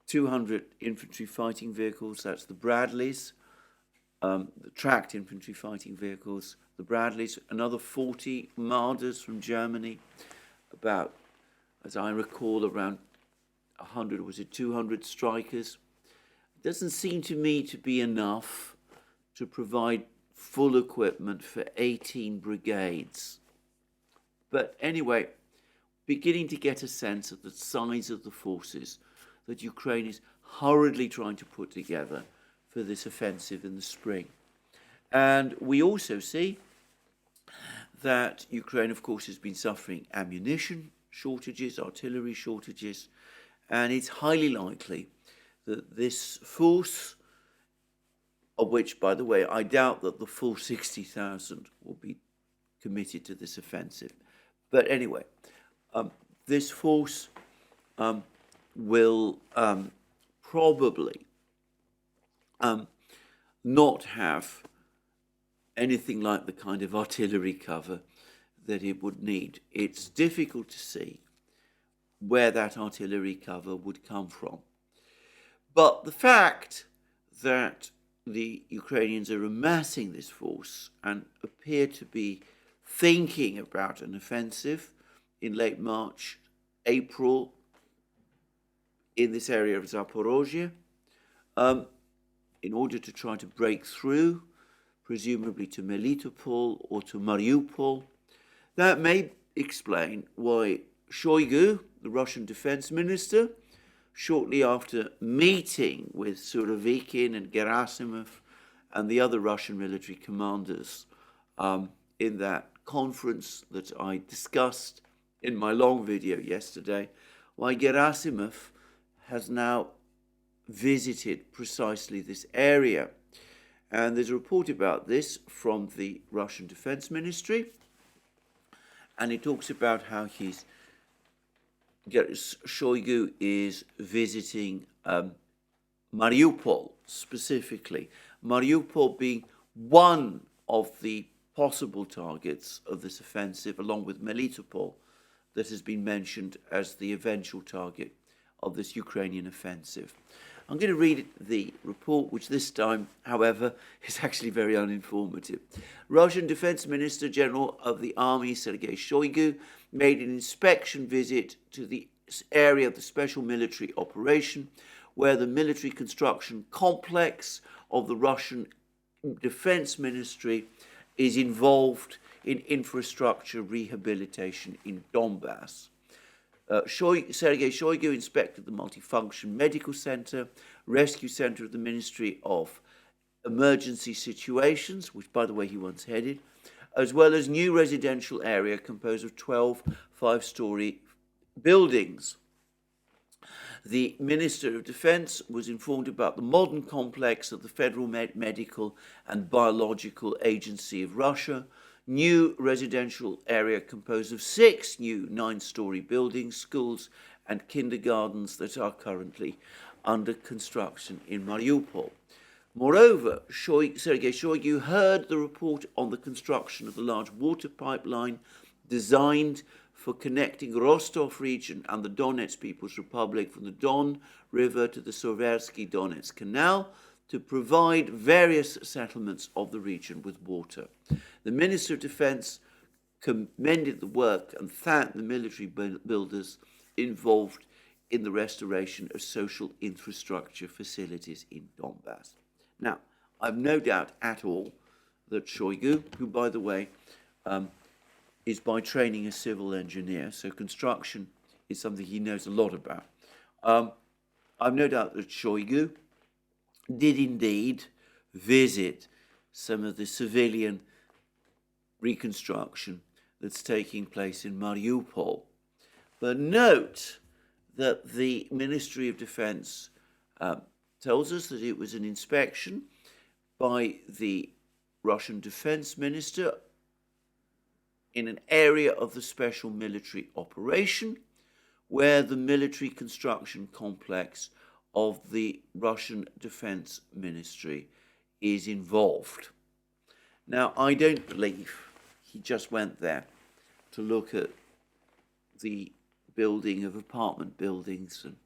200 infantry fighting vehicles, that's the Bradleys, the tracked infantry fighting vehicles, the Bradleys, another 40 Marders from Germany, about, as I recall, around 100, was it 200 Strikers? It doesn't seem to me to be enough to provide full equipment for 18 brigades. But anyway, beginning to get a sense of the size of the forces that Ukraine is hurriedly trying to put together for this offensive in the spring. And we also see that Ukraine, of course, has been suffering ammunition shortages, artillery shortages, and it's highly likely that this force, of which, by the way, I doubt that the full 60,000 will be committed to this offensive. But anyway, this force will probably not have anything like the kind of artillery cover that it would need. It's difficult to see where that artillery cover would come from. But the fact that the Ukrainians are amassing this force and appear to be thinking about an offensive in late March, April, in this area of Zaporozhye, in order to try to break through, presumably to Melitopol or to Mariupol. That may explain why Shoigu, the Russian defense minister, shortly after meeting with Surovikin and Gerasimov and the other Russian military commanders in that conference that I discussed in my long video yesterday, why Gerasimov has now visited precisely this area. And there's a report about this from the Russian Defense Ministry, and it talks about how Shoigu is visiting Mariupol specifically. Mariupol being one of the possible targets of this offensive, along with Melitopol, that has been mentioned as the eventual target of this Ukrainian offensive. I'm going to read the report, which this time, however, is actually very uninformative. Russian Defense Minister General of the Army, Sergei Shoigu, made an inspection visit to the area of the special military operation, where the military construction complex of the Russian Defense Ministry is involved in infrastructure rehabilitation in Donbass. Sergei Shoigu inspected the multifunction medical center, rescue center of the Ministry of Emergency Situations, which, by the way, he once headed, as well as new residential area composed of 12 five-story buildings. The Minister of Defense was informed about the modern complex of the Federal Medical and Biological Agency of Russia, new residential area composed of 6 new 9-story buildings, schools and kindergartens that are currently under construction in Mariupol. Moreover, Sergei Shoigu heard the report on the construction of the large water pipeline designed for connecting Rostov region and the Donetsk People's Republic from the Don River to the Seversky Donetsk Canal to provide various settlements of the region with water. The Minister of Defense commended the work and thanked the military builders involved in the restoration of social infrastructure facilities in Donbass. Now, I've no doubt at all that Shoigu, who, by the way, is by training a civil engineer, so construction is something he knows a lot about. I've no doubt that Shoigu did indeed visit some of the civilian reconstruction that's taking place in Mariupol. But note that the Ministry of Defense tells us that it was an inspection by the Russian Defense Minister in an area of the special military operation where the military construction complex of the Russian Defense Ministry is involved. Now, I don't believe he just went there to look at the building of apartment buildings and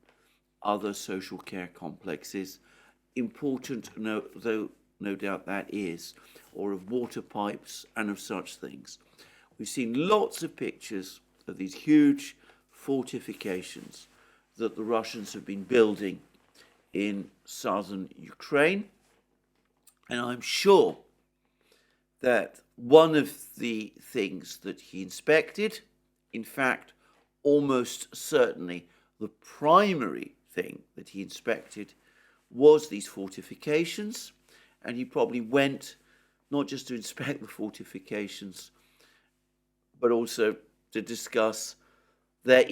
other social care complexes, important though no doubt that is, or of water pipes and of such things. We've seen lots of pictures of these huge fortifications that the Russians have been building in southern Ukraine. And I'm sure that one of the things that he inspected, in fact, almost certainly the primary thing that he inspected, was these fortifications. And he probably went not just to inspect the fortifications, but also to discuss their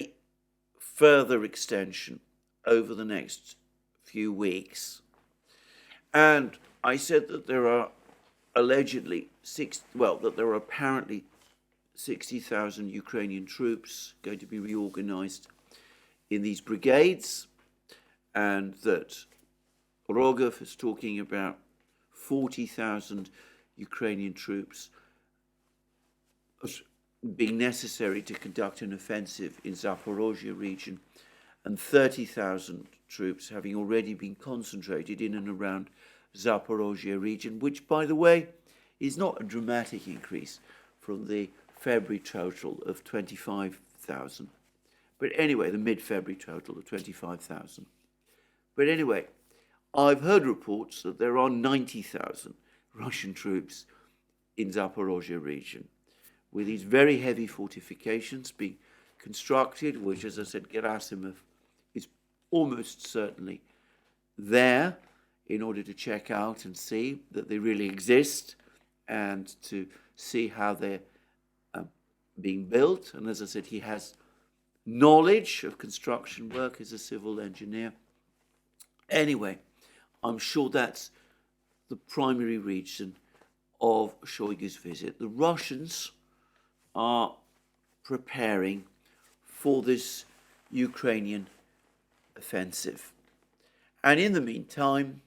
further extension over the next few weeks. And I said that there are allegedly that there are apparently 60,000 Ukrainian troops going to be reorganized in these brigades, and that Rogov is talking about 40,000 Ukrainian troops being necessary to conduct an offensive in Zaporozhye region, and 30,000 troops having already been concentrated in and around Zaporozhye region, which, by the way, is not a dramatic increase from the February total of 25,000 25,000. But anyway, the mid-February total of 25,000. But anyway, I've heard reports that there are 90,000 Russian troops in Zaporozhye region, with these very heavy fortifications being constructed, which, as I said, Gerasimov is almost certainly there in order to check out and see that they really exist and to see how they're being built. And as I said, he has knowledge of construction work as a civil engineer. Anyway, I'm sure that's the primary reason of Shoigu's visit. The Russians are preparing for this Ukrainian offensive. And in the meantime,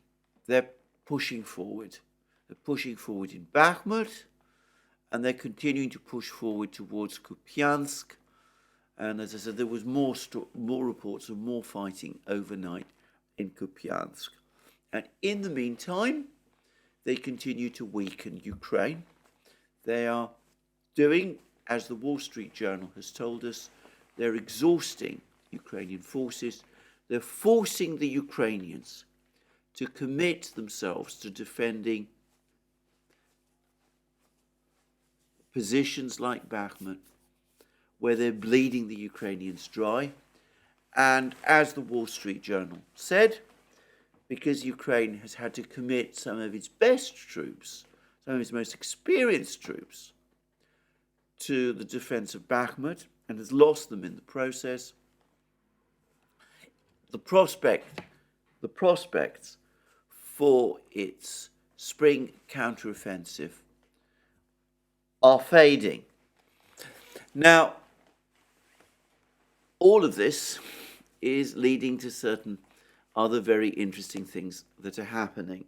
they're pushing forward. They're pushing forward in Bakhmut, and they're continuing to push forward towards Kupiansk. And as I said, there was more reports of more fighting overnight in Kupiansk. And in the meantime, they continue to weaken Ukraine. They are doing, as the Wall Street Journal has told us, they're exhausting Ukrainian forces. They're forcing the Ukrainians to commit themselves to defending positions like Bakhmut, where they're bleeding the Ukrainians dry. And as the Wall Street Journal said, because Ukraine has had to commit some of its best troops, some of its most experienced troops, to the defense of Bakhmut and has lost them in the process, the prospects for its spring counteroffensive are fading. Now, all of this is leading to certain other very interesting things that are happening.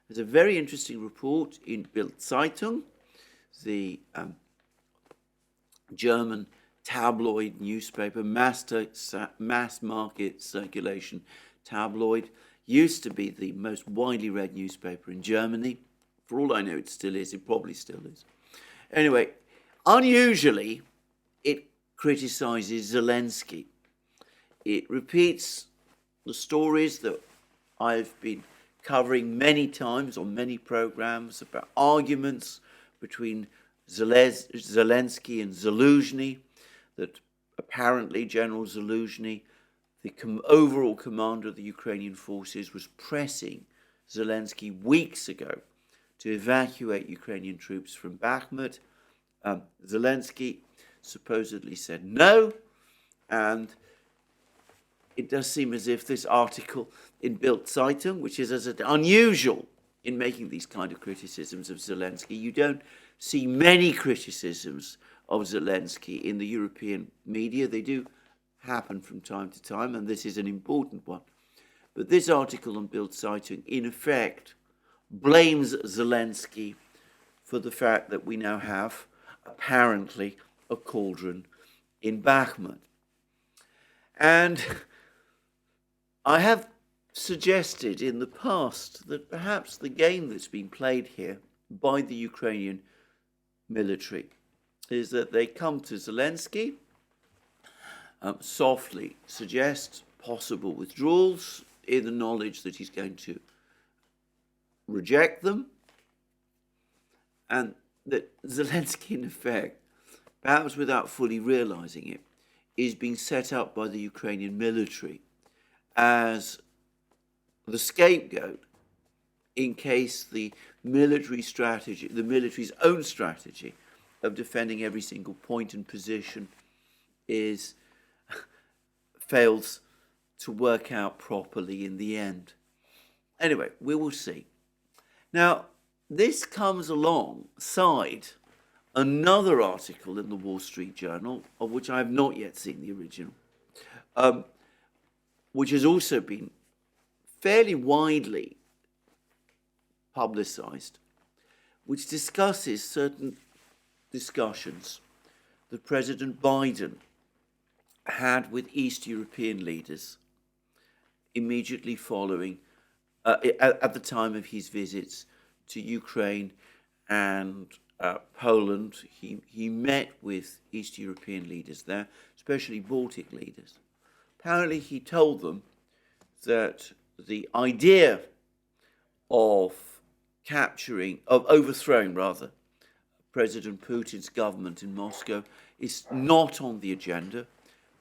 There's a very interesting report in Bild Zeitung, the German tabloid newspaper, mass market circulation tabloid, used to be the most widely read newspaper in Germany. For all I know, it still is. It probably still is. Anyway, unusually, it criticizes Zelensky. It repeats the stories that I've been covering many times on many programs about arguments between Zelensky and Zaluzhny, that apparently General Zaluzhny, the overall commander of the Ukrainian forces, was pressing Zelensky weeks ago to evacuate Ukrainian troops from Bakhmut. Zelensky supposedly said no, and it does seem as if this article in Bild Zeitung, which is as unusual in making these kind of criticisms of Zelensky, you don't see many criticisms of Zelensky in the European media. They do happen from time to time, and this is an important one. But this article on Bild Zeitung, in effect, blames Zelensky for the fact that we now have, apparently, a cauldron in Bakhmut. And I have suggested in the past that perhaps the game that's been played here by the Ukrainian military is that they come to Zelensky, softly suggest possible withdrawals in the knowledge that he's going to reject them, and that Zelensky, in effect, perhaps without fully realizing it, is being set up by the Ukrainian military as the scapegoat in case the military's own strategy of defending every single point and position fails to work out properly in the end. Anyway, we will see. Now, this comes alongside another article in the Wall Street Journal, of which I have not yet seen the original, which has also been fairly widely publicized, which discusses certain discussions that President Biden had with East European leaders immediately following, at the time of his visits to Ukraine and Poland. He met with East European leaders there, especially Baltic leaders. Apparently he told them that the idea of overthrowing President Putin's government in Moscow is not on the agenda.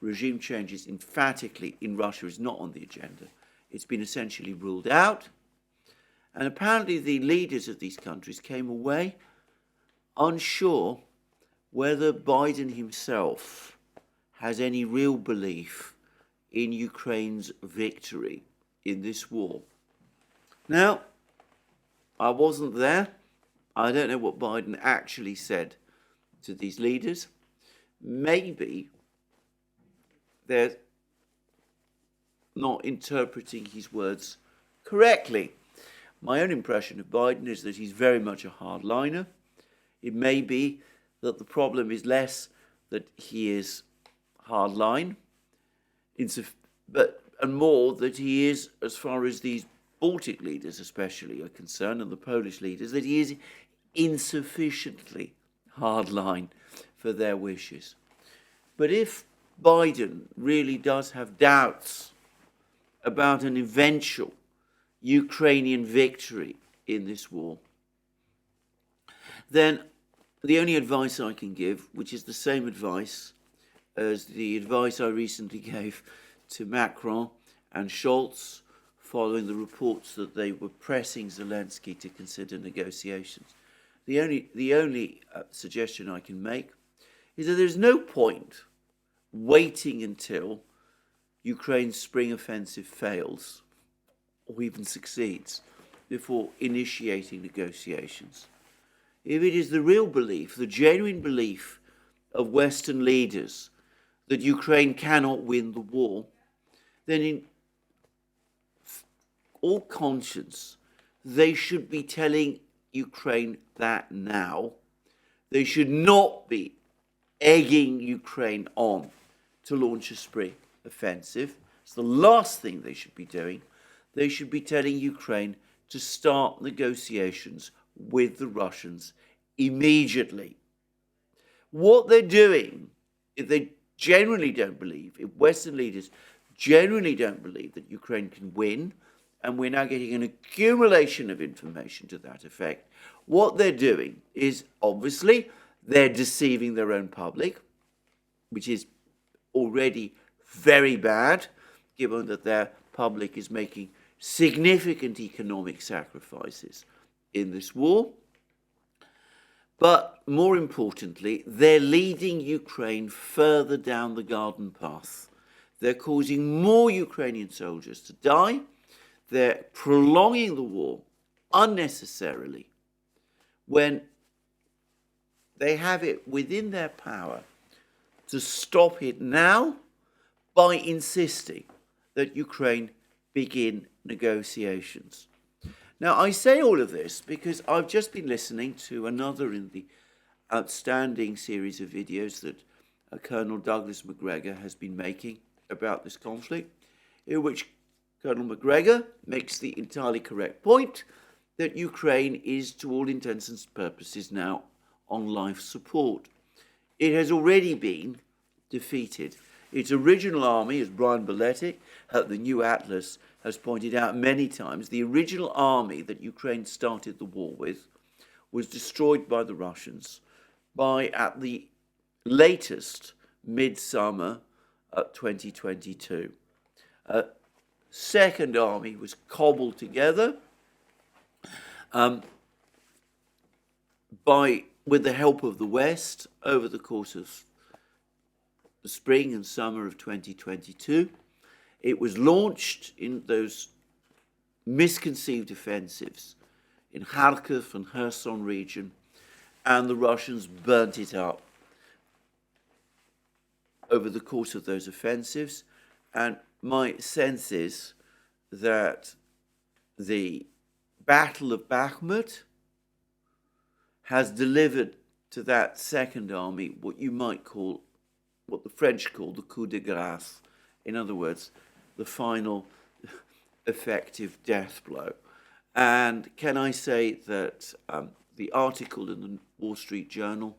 Regime changes emphatically in Russia is not on the agenda. It's been essentially ruled out. And apparently the leaders of these countries came away unsure whether Biden himself has any real belief in Ukraine's victory in this war. Now, I wasn't there. I don't know what Biden actually said to these leaders. Maybe they're not interpreting his words correctly. My own impression of Biden is that he's very much a hardliner. It may be that the problem is less that he is hardline, and more that he is, as far as these Baltic leaders especially are concerned, and the Polish leaders, that he is insufficiently hardline for their wishes. But if Biden really does have doubts about an eventual Ukrainian victory in this war, then the only advice I can give, which is the same advice as the advice I recently gave to Macron and Scholz following the reports that they were pressing Zelensky to consider negotiations. The only suggestion I can make is that there's no point waiting until Ukraine's spring offensive fails or even succeeds before initiating negotiations. If it is the real belief, the genuine belief of Western leaders that Ukraine cannot win the war, then in all conscience, they should be telling Ukraine that now. They should not be egging Ukraine on to launch a spring offensive. It's the last thing they should be doing. They should be telling Ukraine to start negotiations with the Russians immediately. What they're doing, if they generally don't believe, if Western leaders generally don't believe that Ukraine can win, and we're now getting an accumulation of information to that effect, what they're doing is obviously they're deceiving their own public, which is already very bad, given that their public is making significant economic sacrifices in this war. But more importantly, they're leading Ukraine further down the garden path. They're causing more Ukrainian soldiers to die. They're prolonging the war unnecessarily when they have it within their power to stop it now by insisting that Ukraine begin negotiations. Now, I say all of this because I've just been listening to another in the outstanding series of videos that Colonel Douglas Macgregor has been making about this conflict, in which Colonel Macgregor makes the entirely correct point that Ukraine is, to all intents and purposes, now on life support. It has already been defeated. Its original army, as Brian Belletic at the New Atlas has pointed out many times, the original army that Ukraine started the war with was destroyed by the Russians by, at the latest, midsummer 2022. Second army was cobbled together with the help of the West over the course of the spring and summer of 2022. It was launched in those misconceived offensives in Kharkiv and Kherson region, and the Russians burnt it up over the course of those offensives. And my sense is that the Battle of Bakhmut has delivered to that second army what the French call the coup de grâce. In other words, the final effective death blow. And can I say that the article in the Wall Street Journal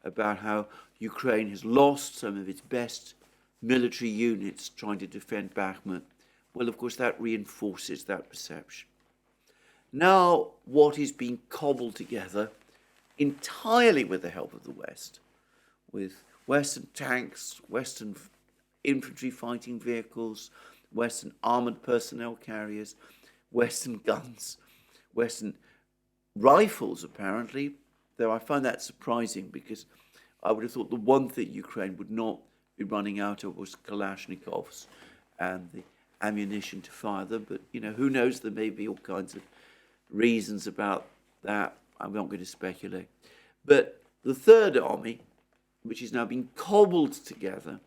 about how Ukraine has lost some of its best military units trying to defend Bakhmut. Well, of course, that reinforces that perception. Now, what is being cobbled together entirely with the help of the West, with Western tanks, Western infantry fighting vehicles, Western armoured personnel carriers, Western guns, Western rifles, apparently, though I find that surprising because I would have thought the one thing Ukraine would not be running out of was Kalashnikovs and the ammunition to fire them. But, who knows? There may be all kinds of reasons about that. I'm not going to speculate. But the Third Army, which is now being cobbled together,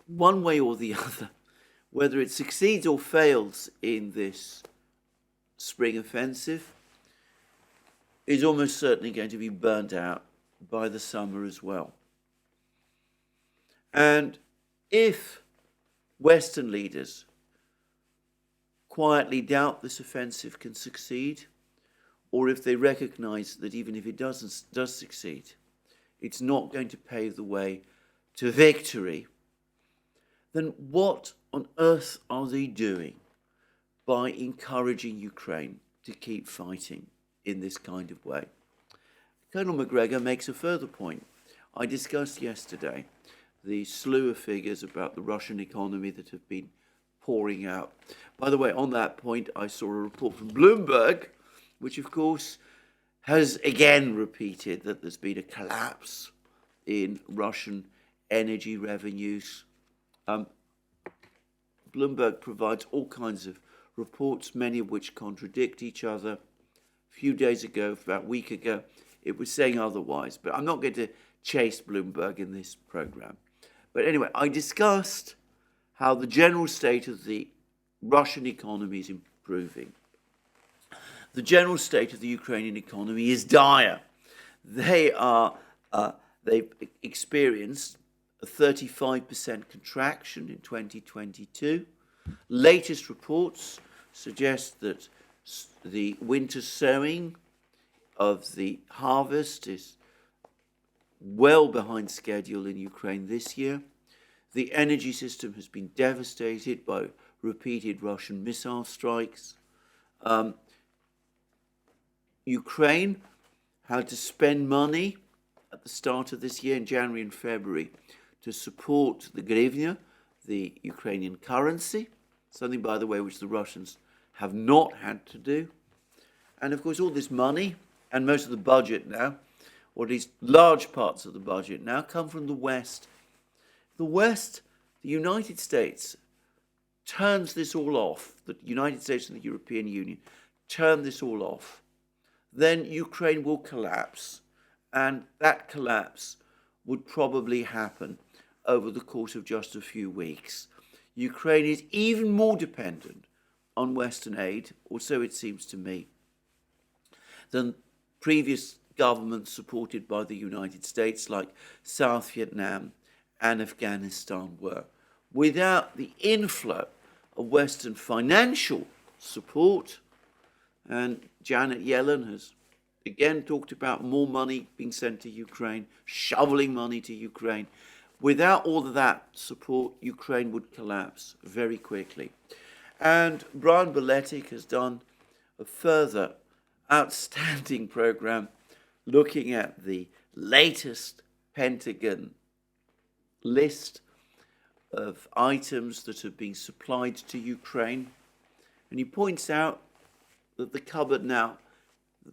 one way or the other, whether it succeeds or fails in this spring offensive, is almost certainly going to be burnt out by the summer as well. And if Western leaders quietly doubt this offensive can succeed, or if they recognize that even if it does succeed, it's not going to pave the way to victory, then what on earth are they doing by encouraging Ukraine to keep fighting in this kind of way? Colonel McGregor makes a further point. I discussed yesterday the slew of figures about the Russian economy that have been pouring out. By the way, on that point, I saw a report from Bloomberg, which of course has again repeated that there's been a collapse in Russian energy revenues. Bloomberg provides all kinds of reports, many of which contradict each other. A few days ago, about a week ago, it was saying otherwise, but I'm not going to chase Bloomberg in this program. But anyway, I discussed how the general state of the Russian economy is improving. The general state of the Ukrainian economy is dire. They've experienced a 35% contraction in 2022. Latest reports suggest that the winter sowing of the harvest is well behind schedule in Ukraine this year. The energy system has been devastated by repeated Russian missile strikes. Ukraine had to spend money at the start of this year, in January and February, to support the hryvnia, the Ukrainian currency, something, by the way, which the Russians have not had to do. And, of course, all this money and most of the budget now, or at least large parts of the budget now, come from the West. The West, the United States, turns this all off. The United States and the European Union turn this all off. Then Ukraine will collapse, and that collapse would probably happen over the course of just a few weeks. Ukraine is even more dependent on Western aid, or so it seems to me, than previous governments supported by the United States, like South Vietnam and Afghanistan were. Without the inflow of Western financial support, and Janet Yellen has again talked about more money being sent to Ukraine, shoveling money to Ukraine. Without all of that support, Ukraine would collapse very quickly. And Brian Beletic has done a further outstanding program looking at the latest Pentagon list of items that have been supplied to Ukraine. And he points out that the cupboard now,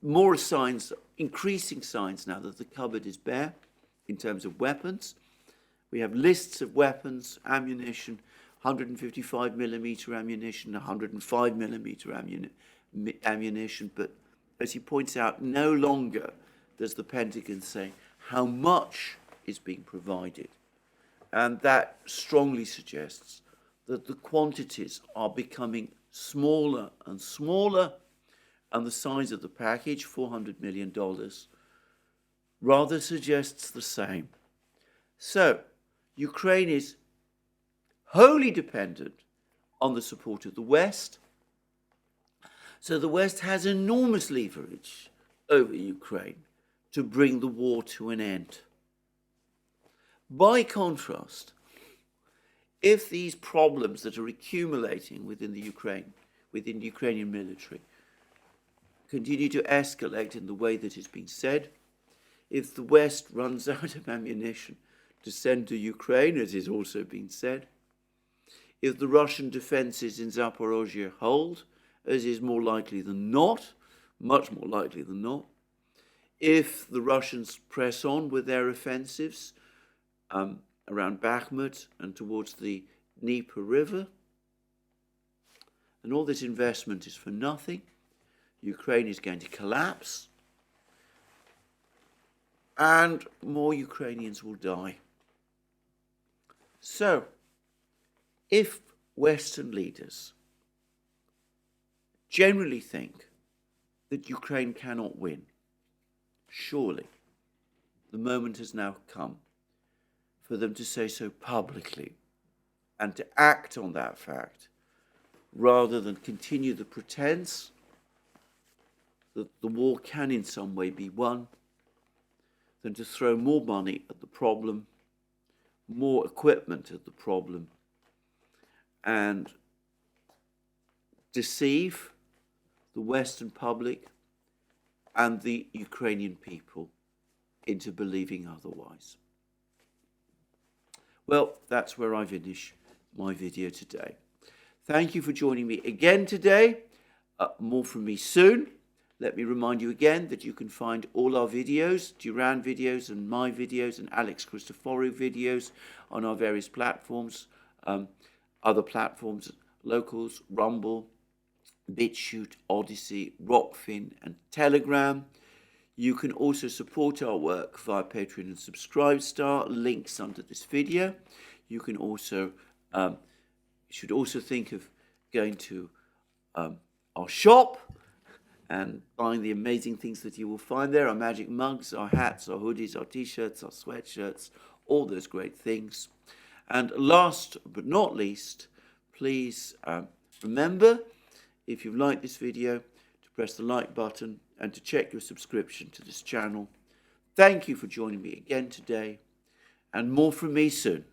more signs, increasing signs now that the cupboard is bare in terms of weapons. We have lists of weapons, ammunition, 155 millimeter ammunition, 105 millimeter ammunition, but as he points out, no longer does the Pentagon say how much is being provided. And that strongly suggests that the quantities are becoming smaller and smaller, and the size of the package, $400 million, rather suggests the same. So, Ukraine is wholly dependent on the support of the West. So the West has enormous leverage over Ukraine to bring the war to an end. By contrast, if these problems that are accumulating within the Ukrainian military, continue to escalate in the way that has been said, if the West runs out of ammunition to send to Ukraine, as is also been said, if the Russian defences in Zaporozhye hold, as is more likely than not, much more likely than not, if the Russians press on with their offensives around Bakhmut and towards the Dnieper River, and all this investment is for nothing, Ukraine is going to collapse, and more Ukrainians will die. So, if Western leaders generally think that Ukraine cannot win, surely the moment has now come for them to say so publicly and to act on that fact, rather than continue the pretense that the war can in some way be won, than to throw more money at the problem, more equipment at the problem, and deceive the Western public and the Ukrainian people into believing otherwise. Well, that's where I finish my video today. Thank you for joining me again today. More from me soon. Let me remind you again that you can find all our videos, Duran videos and my videos and Alex Christoforou videos on our various platforms, other platforms, Locals, Rumble, BitChute, ODYSEE, Rockfin and Telegram. You can also support our work via Patreon and Subscribestar, links under this video. You can also, should also think of going to our shop and buying the amazing things that you will find there, our magic mugs, our hats, our hoodies, our t-shirts, our sweatshirts, all those great things. And last but not least, please remember, if you've liked this video, to press the like button and to check your subscription to this channel. Thank you for joining me again today, and more from me soon.